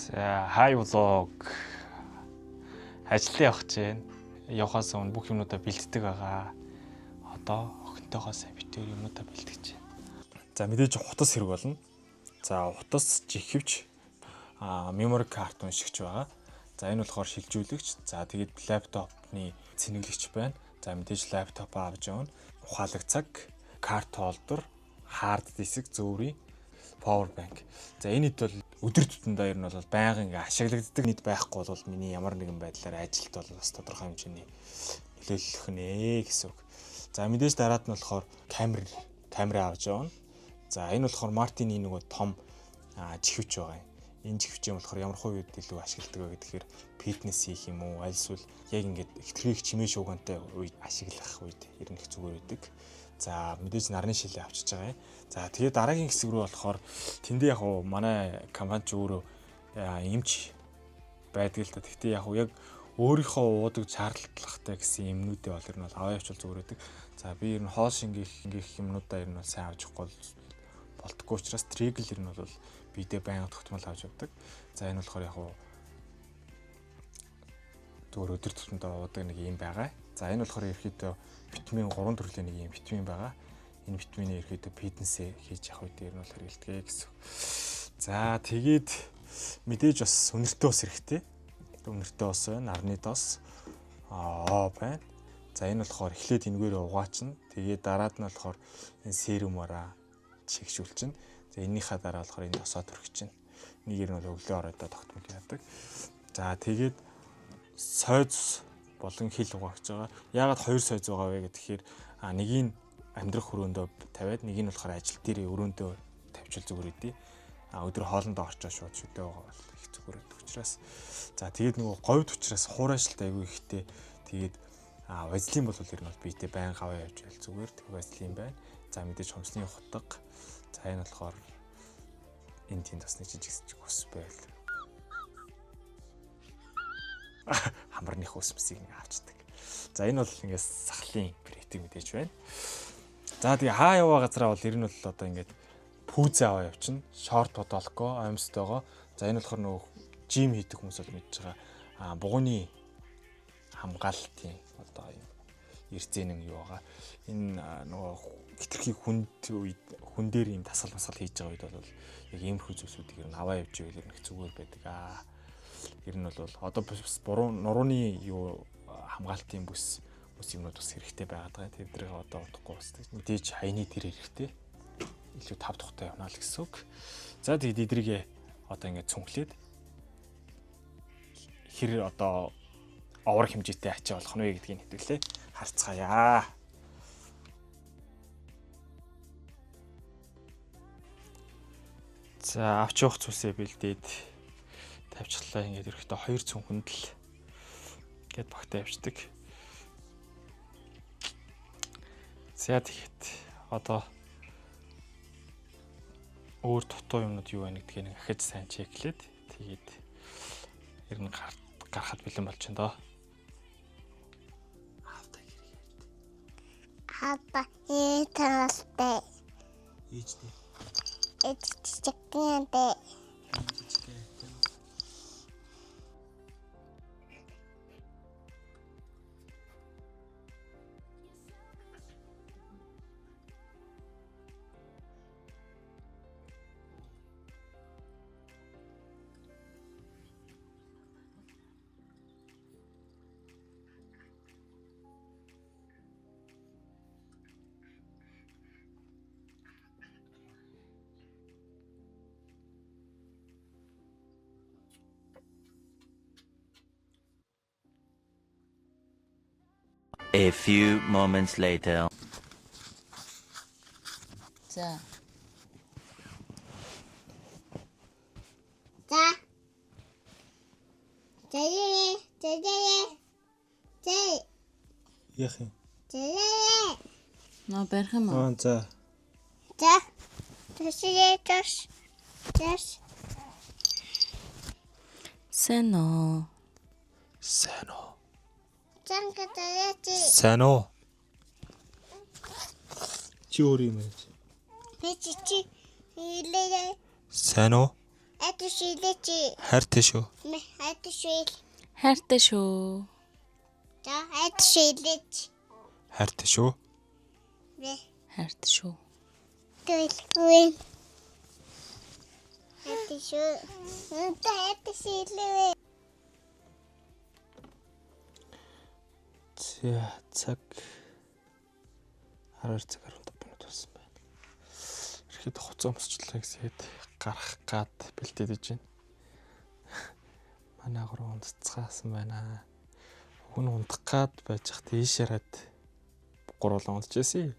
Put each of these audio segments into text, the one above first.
За хай влог ажил явах гэж байна. Явахаас өмнө бүх юмудаа бэлддэг байгаа. Одоо охинтойгоо сайн битээр юмудаа бэлтгэж байна. За мэдээж хутас хэрэг болно. За хутас жихвч memory card уншигч байгаа. За энэ болохоор шилжүүлэгч. За тэгээд лаптопны цэнэглэгч байна. За мэдээж лаптопоо авч явна. Ухаалаг цаг, карт холдер, хард диск, зөөврийн power bank. За энэ хэд бол өдөр тутамдаа ер нь бол байнга ингээ ашиглагддаг нийт байхгүй бол миний ямар нэгэн байдлаар ажилд бол бас тодорхой хэмжээний нөлөөлөх нэ гэсэн үг. За мэдээж дараад нь болохоор камера авч явна. За энэ болохоор Мартины нөгөө том жихвч байгаа юм. Энэ жихвч юм болохоор ямар хувь үед илүү ашигладаг вэ гэхээр фитнес хийх юм уу, аль эсвэл яг ингээд хэтрхийг чимээ шуугантай үед ашиглах үед ер нь их зүгээр байдаг. За мэдээж нарны шилээ авчиж байгаа юм. За тэгээд дараагийн хэсэг рүү болохоор тэндээ яг уу манай компани ч өөрөө эмч байдаг л да. Гэхдээ яг өөрийнхөө уудаг шаардлагатай гэсэн юмнуудыг бол ер нь аваа явуул зүгээр байдаг. За би ер нь хоол шингээх юмнуудаа ер нь сайн авч явахгүй болтгоо учраас тригл ер нь бол бидээ байнга тогтмол авч явдаг. За энэ болохоор яг уу зүгээр өдөр тутамдаа уудаг нэг юм байгаа. За энэ болохоор ерөөхдөө витамин 3 төрлийн нэг юм витамин байгаа. Энэ витамины ерөөхдөө фитнесээ хийж явах үед ер нь бол хэрэгэлдэг гэсэн. За тэгээд мэдээж бас өнөртөө ус хэрэгтэй. Өнөртөө ус байна, нарны дос байна. За энэ болохоор эхлээд энэгээр угаачна. Тэгээд дараад нь болохоор энэ серумаараа чигшүүлчихнэ. За энэнийхээ дараа болохоор энэ досоо төрчихнэ. Нэг ер нь бол өглөө оройдоо тогтмол яадаг. За тэгээд сойз болон хил угаагч байгаа. Яагаад хоёр сойз байгаа вэ гэхээр нэгийг амьдрах өрөөндөө тавиад нэг нь болохоор ажил дээр өрөөндөө тавьчил зүгээр үдээ. Өдөр хоолндоо орчоо шууд шүдээ байгаа бол их зүгээр байдаг учраас. За тэгээд нөгөө говьд учраас хуурайшилт айгүй ихтэй. Тэгээд вазлин бол ер нь бол биетэй байнга аваа явж байл зүгээр. Тэг вазлин байна. За мэдээж хомсны хутга. За энэ болохоор энэ тийм тасны жижиг ус байл. Хамарных усмсыг авчдаг. За энэ бол ингээс сахлын прэтиг мэдээж байна. За тэгээ хаа яваа газараа бол ер нь бол одоо ингээд пүүзээ аваа явчихна. Шорт бодолко, аймстойгоо. За энэ болохоор нөгөө жим хийдэг хүмүүс бол мэдж байгаа. Бугууны хамгаалтын одоо юм эрзэнэн юу байгаа. Энэ нөгөө хитрхи хүн дээр юм тасгал хийж байгаа үед бол яг иймэрхүү зүйлсүүдийг ер нь аваа явж ивэл ер нь зүгээр байдаг. Ер нь бол одоо буруу нурууны юу хамгаалтын бүс юмнууд бас хэрэгтэй байгаад байгаа. Тэр дэрийг одоо удахгүй бас мэдээж хайны тэр хэрэгтэй. Илүү тав тухтай явна л гэсэн үг. За тэгээд эдрийг одоо ингээд цүнхлээд хэр одоо овор хэмжээтэй ачаа болох нь вэ гэдгийг хэвлээ харцгаая. За авч явах зүйлсээ бэлдээд тавьчихлаа. Ингээд ерөөхдөө 2 цүнхэнд л гээд багтаа явждаг. За тэгэхэд одоо өөр дутуу юмнууд юу байна гэдгийг ахиж сайн чеклээд тэгээд ер нь гарахад бэлэн болчихно доо. Хапа итастэй. Ийчтэй. Эцчгэнтэй. A few moments later. За. Яах юм? Наа барих юм аа. За. Тэс. Сэно. Сайн уу? Чи өөр юм яаж? Чи илээ. Сайн уу? Это шилечи. Хайртай шүү. Это шил. Хайртай шүү. За, это шилеч. Хайртай шүү. Хайртай шүү. Тэлгүй. Это шүү. Это шилээ. За цаг 12 цаг 15 минут болсон байна. Ихэд хуцаа өмсчлээ гэсээд гарах гад бэлдээд иж байна. Манай гурав унтцгаасан байна. Уг нь унтах гад байж хат ийш хараад гурлаа унтчихсэн.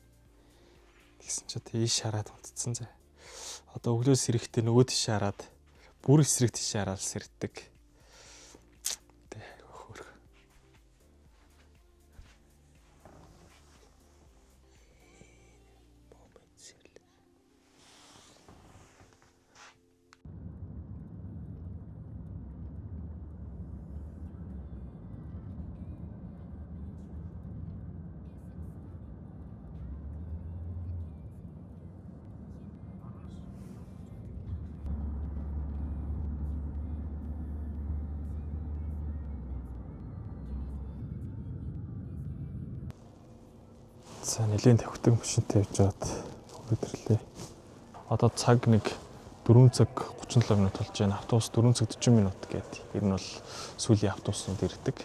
Тэгсэн чи тийш хараад унтцсан зэ. Одоо өглөөс эрэхтэй нөгөө тийш хараад бүр эсрэг тийш хараад сэрддэг. Тэ хөөх. За нэлийн тавхитаг машинтай явж байгаад өдөрлөө. Одоо цаг нэг 4 цаг 37 минут болж байна. Автобус 4 цаг 40 минут гэдэг. Ер нь бол сүүлийн автобусууд ирдэг.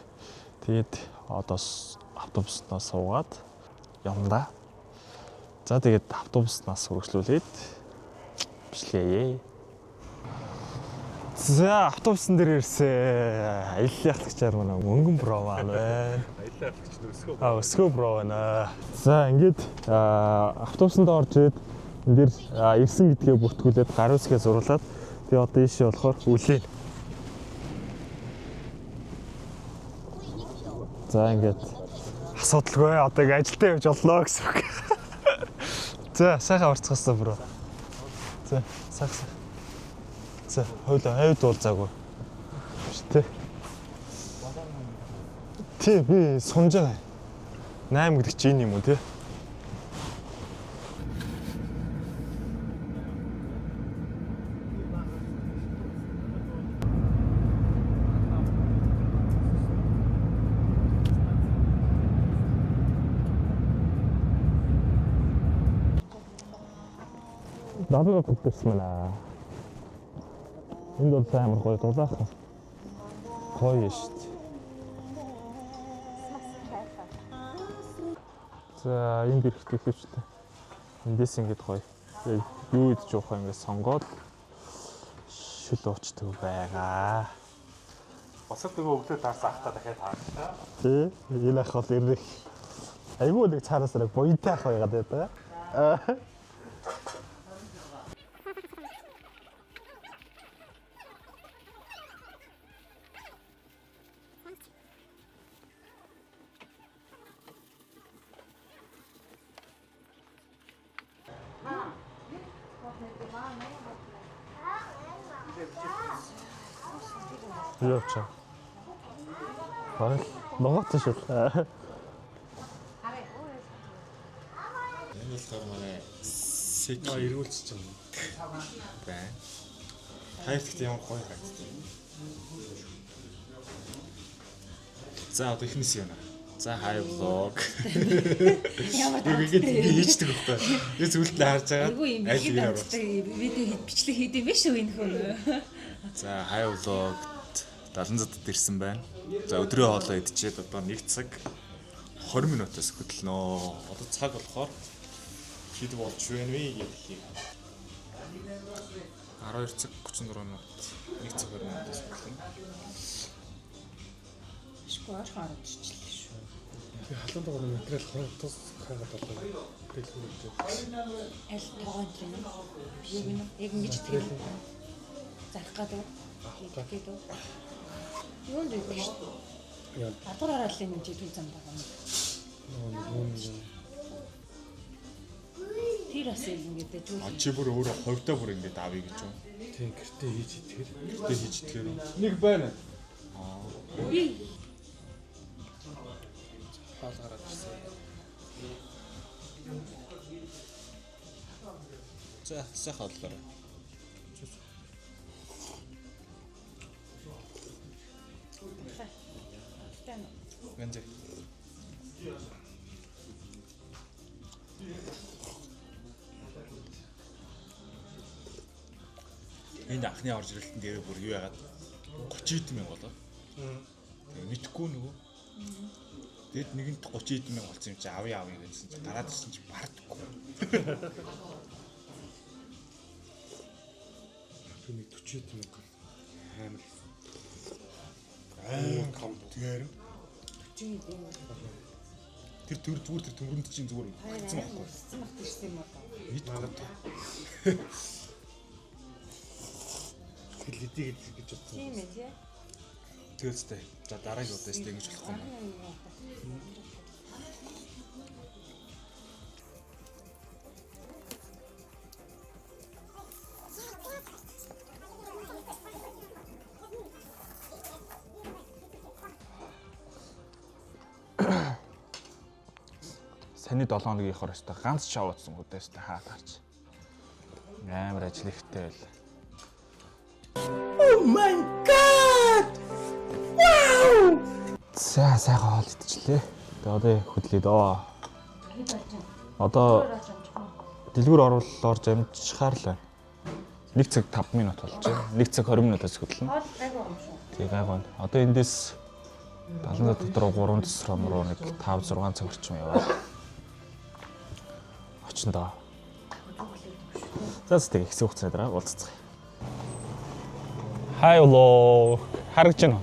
Тэгээд одоо автобуснаас суугаад явна. За тэгээд автобуснаас үргэлжлүүлээд бичлэе. За автобусан дээр ирсэн. Аялал явахчаар манай мөнгөн проваа байна. Өсгөө бро байна. За ингээд автобусанд орж ирээд энэ дэр ирсэн гэдгээ бүртгүүлээд гар үсгээ зурлаад тэгээ одоо ийшээ болохоор үлээ. За ингээд асуудалгүй одоо ингээд ажилдаа явж олноо гэсэн үг. За сайхан орцгоосоо бро. За сайхан. За хойлоо хавьд уулзаагүй. Тэ. Тий би сунж байгаа. 8 гэдэг чи энэ юм уу те? Даваа бүгдсэн мана. Энд бол амар гоё дулаахан. Гоё шүү дээ. За энэ бэрхт ихэвчлэн эндээс ингэж гоё. Юу идэж уух юм ингээд сонгоод шил уучдаг байгаа. Босод нөгөө өглөө дарс ахта дахиад таарчлаа. Тий, энэ ах бол ирэх. Айгуу нэг цаараас нэг буянтай ах байгаад байдаг. Явчаа. Хаа, ногоот шүү. Энэ болохоор манай сэг эргүүлчих юм байна. Хайр гэхдээ ямар гоё харагддаг. За одоо ихнээс юм. За хай влог. Ямар таатай хийждэг байхгүй. Би зүгэлд нь харж байгаа. Аль нэг оруулдаг. Видео бичлэг хийдэм биш үү энэ хөө. За хай влог 70-д ирсэн байна. За өдрийн хоолоо идчихэд одоо 1 цаг 20 минутаас хөдлөнө. Одоо цаг болохоор хэд болж байна вэ гэдгийг 12 цаг 34 минут 1 цаг 20 минутаас хөдлөнө. Шквар харагдчихлээ шүү. Би халуун дагуу материал хоногдос хаагаад болоо. Дэлгүүртэй. Аль тоогоо юм. Яг ингэж тийм. Зарах гэдэг. Гэдэг. Юу нэг биш. Яа. Адгараараа л юм чи түл зам байгаа юм. Тэр бас ингэдэ зүйл. Чи бүр өөрөө ховдоо бүр ингэж авъя гэж байна. Тийм гэртээ хийж итгэр. Гэртээ хийж итгэр. Нэг байна. Би Хаал гараад ирсэн. За сайхан боллоо. Ганц. Энэ анхны орж ирэлтэн дээр бүр юу яагаад 30 мянга болоо. Тэгээ мэдхгүй нөгөө. Тэгэд нэгэнт 30 мянга болсон юм чи авъя гэсэн чи гараад ирсэн чи бардаггүй. Түүний 40 мянга амар. Кам Тэр зүгээр тэр төмөрөнд чинь зүгээр хэцүү байхгүй. Хэцүү багт ирсэн юм уу? Мэдгүй. хэл хэдий гэж бодсон. Тийм ээ тий. Тэгэлцтэй. За дараагийн удаас тэгж болохгүй юм. Саний 7 хоногийнхоор өстой ганц шоудсан хөдөө өстой хаа гарч. Амар ажил ихтэй байл. Oh my god! Wow! За сайхан хоол идчихлээ. Тэгээ одоо хөдлөе доо. Одоо дэлгүүр орж амжихаар л байна. 1 цаг 5 минут болж байна. 1 цаг 20 минутаас хөдлөнө. Хоол гайгүй юм шүү. Тэгээ гайгүй. Одоо эндээс 70 дотор 3 тесром руу нэг 5 6 цаг орчим яваад. Очиндоо. За тэгээ хэсэг хугацааны дараа уулзцгаая. Хай олоо. Харагч байна.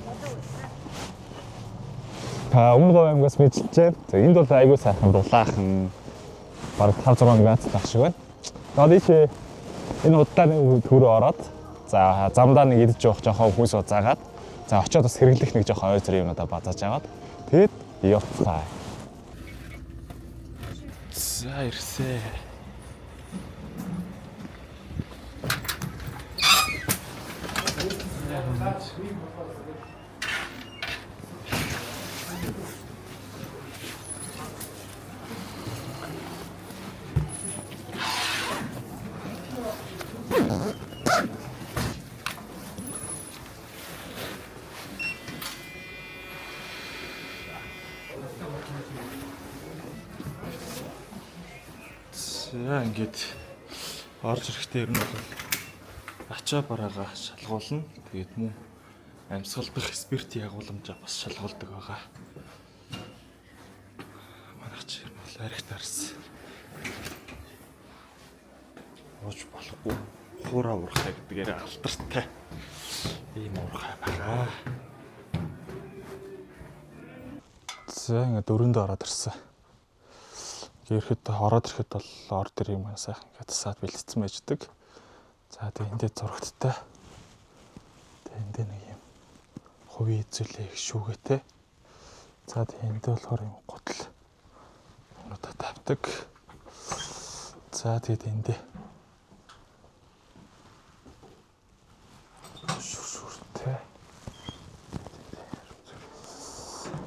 Та өмнөг аймгаас мэдчихэж байна. За энд бол айгүй сайхан дулаахан бараг 5 6 ганц тах шиг байна. Одоо ийшээ энэ удааны төрөө ороод за замдаа нэг идэж явах жоохон хүнс заагаад за очиод бас хэрэглэх нэг жоохон ойр зэрэг юмудаа базааж аваад тэгэд явцгаа. За ирсэ. За ингээд орж ирэхдээ ер нь бол ачаа бараагаа шалгуулна. Тэгээд мөн амьсгалдах спирт ягууламжаа бас шалгуулдаг байгаа. Манайх чи ер нь бол арх тарс. Ууж болохгүй. Хуураа уурхай гэдгээр алтартай. Ийм уурхай байгаа. За ингээд дөрөндөө ороод ирсэн. Ирэхэд ороод ирэхэд бол ор дээр юм сайхан ингээд саад бэлдсэн байждаг. За тэгээ эндээ зурагттай. Тэгээ эндээ нэг юм хувийн эзүүлээ их шүүгээтэй. За тэгээ эндээ болохоор юм гутал юмудаа тавьдаг. За тэгээд эндээ шүүртэй.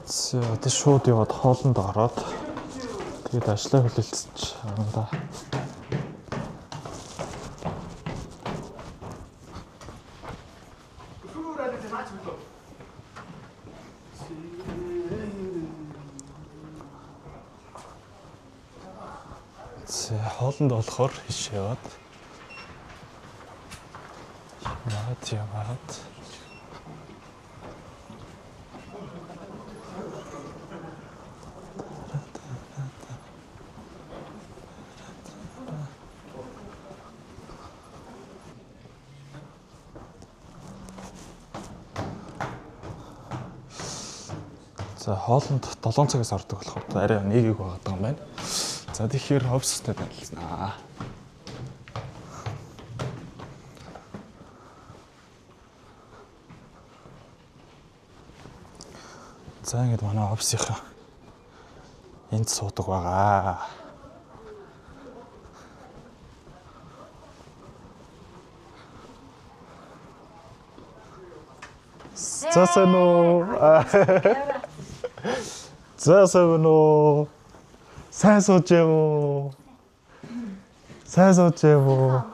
За одоо шууд яваад хоолнд ороод тэгээд ажлаа хүлээлцэж авандаа. За хоолнд болохоор хиш яваад. Яваад. За хоолнд 7 цагаас ордог болохоор арай нэгийг байгаад байгаа юм байна. За тэгэхээр офстой танилцнаа. За ингэж манай офсынхаа энд суудаг байгаа. За сануу. За сануу. Сайн сууж яваа. Сайн сууж яваа.